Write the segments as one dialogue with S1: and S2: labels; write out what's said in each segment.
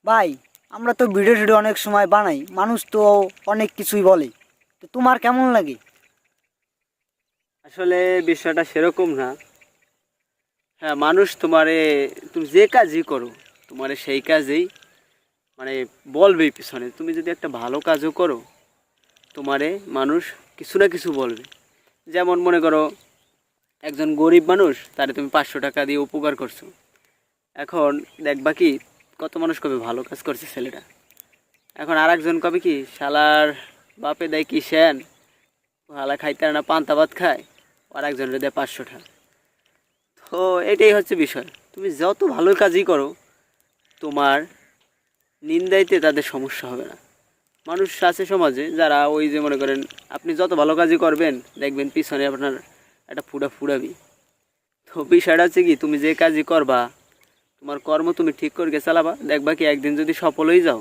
S1: ভাই, আমরা তো ভিডিও টিডিও অনেক সময় বানাই, মানুষ তো অনেক কিছুই বলে। তো তোমার কেমন লাগে?
S2: আসলে বিষয়টা সেরকম না। হ্যাঁ, মানুষ তোমারে, তুমি যে কাজই করো তোমারে সেই কাজেই মানে বলবেই পিছনে। তুমি যদি একটা ভালো কাজও করো তোমারে মানুষ কিছু না কিছু বলবে। যেমন মনে করো একজন গরিব মানুষ, তারে তুমি 500 টাকা দিয়ে উপকার করছো। এখন দেখবা কি কত মানুষ কবে ভালো কাজ করছে ছেলেটা। এখন আর একজন কবে কি শালার বাপে দেয় কি সেন, শালা খাইতে না পান্তা ভাত খায়, আর একজনের দেয় 500 টাকা। তো এটাই হচ্ছে বিষয়, তুমি যত ভালো কাজই করো তোমার নিন্দাইতে তাদের সমস্যা হবে না। মানুষ আছে সমাজে যারা ওই যে মনে করেন আপনি যত ভালো কাজই করবেন দেখবেন পিছনে আপনার একটা ফুটাবি। তো বিষয়টা হচ্ছে কি, তুমি যে কাজই করবা তোমার কর্ম তুমি ঠিক করে চালাবা, দেখবা কি একদিন যদি সফল হয়ে যাও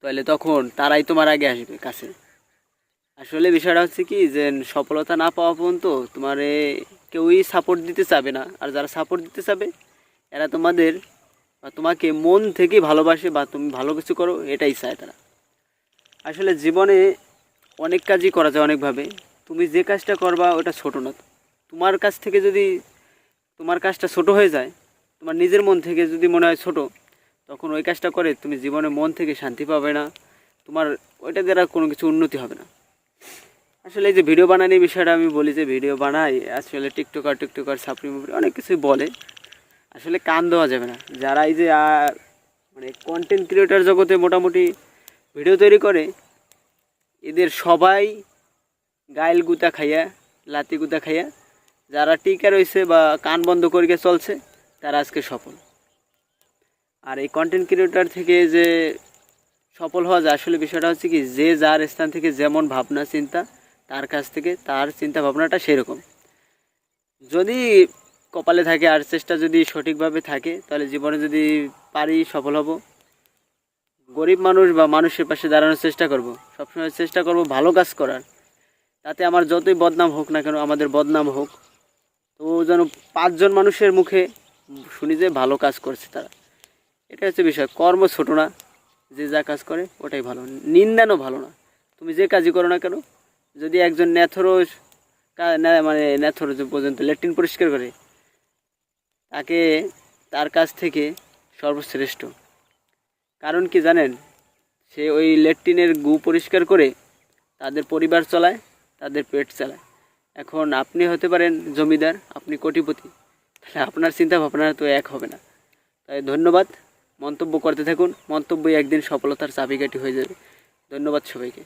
S2: তাহলে তখন তারাই তোমার আগে আসবে কাছে। আসলে বিষয়টা হচ্ছে কি যে সফলতা না পাওয়া পর্যন্ত তোমার কেউই সাপোর্ট দিতে চাবে না, আর যারা সাপোর্ট দিতে চাবে এরা তোমাদের বা তোমাকে মন থেকে ভালোবাসে বা তুমি ভালো কিছু করো এটাই চায় তারা। আসলে জীবনে অনেক কাজই করা যায় অনেকভাবে। তুমি যে কাজটা করবা ওটা ছোট না। তোমার কাছ থেকে যদি তোমার কাজটা ছোট হয়ে যায়, তোমার নিজের মন থেকে যদি মনে হয় ছোট, তখন ওই কাজটা করে তুমি জীবনে মন থেকে শান্তি পাবে না। তোমার ওইটা দ্বারা কোনো কিছু উন্নতি হবে না। আসলে এই যে ভিডিও বানানোর বিষয়টা আমি বলি যে ভিডিও বানাই, আসলে টিকটকার সাপ্রি মুপ্রি অনেক কিছুই বলে। আসলে কান দেওয়া যাবে না। যারা এই যে মানে কন্টেন্ট ক্রিয়েটার জগতে মোটামুটি ভিডিও তৈরি করে, এদের সবাই গাইল গুতা খাইয়া, লাতি গুতা খাইয়া যারা টিকা রয়েছে বা কান বন্ধ করিয়ে চলছে তারা আজকে সফল। আর এই কন্টেন্ট ক্রিয়েটার থেকে যে সফল হওয়া যায়, আসলে বিষয়টা হচ্ছে কি যে যার স্থান থেকে যেমন ভাবনা চিন্তা, তার কাছ থেকে তার চিন্তা ভাবনাটা সেরকম। যদি কপালে থাকে আর চেষ্টা যদি সঠিকভাবে থাকে তাহলে জীবনে যদি পারি সফল হব। গরিব মানুষ বা মানুষের পাশে দাঁড়ানোর চেষ্টা করব, সবসময় চেষ্টা করব ভালো কাজ করার। তাতে আমার যতই বদনাম হোক না কেন, আমাদের বদনাম হোক, তো যেন 5জন মানুষের মুখে শুনি যে ভালো কাজ করছে তারা। এটা হচ্ছে বিষয়। কর্ম ছোট না, যে যা কাজ করে ওটাই ভালো, নিন্দানো ভালো না। তুমি যে কাজই করো না কেন, যদি একজন মানে ন্যাথর যে পর্যন্ত ল্যাট্রিন পরিষ্কার করে, তাকে তার কাছ থেকে সর্বশ্রেষ্ঠ। কারণ কি জানেন, সে ওই ল্যাট্রিনের গু পরিষ্কার করে তাদের পরিবার চালায়, তাদের পেট চালায়। এখন আপনি হতে পারেন জমিদার, আপনি কোটিপতি, তাহলে আপনার চিন্তা ভাবনা তো এক হবে না। তাই ধন্যবাদ। মন্তব্য করতে থাকুন, মন্তব্যই একদিন সফলতার চাবিকাঠি হয়ে যাবে। ধন্যবাদ সবাইকে।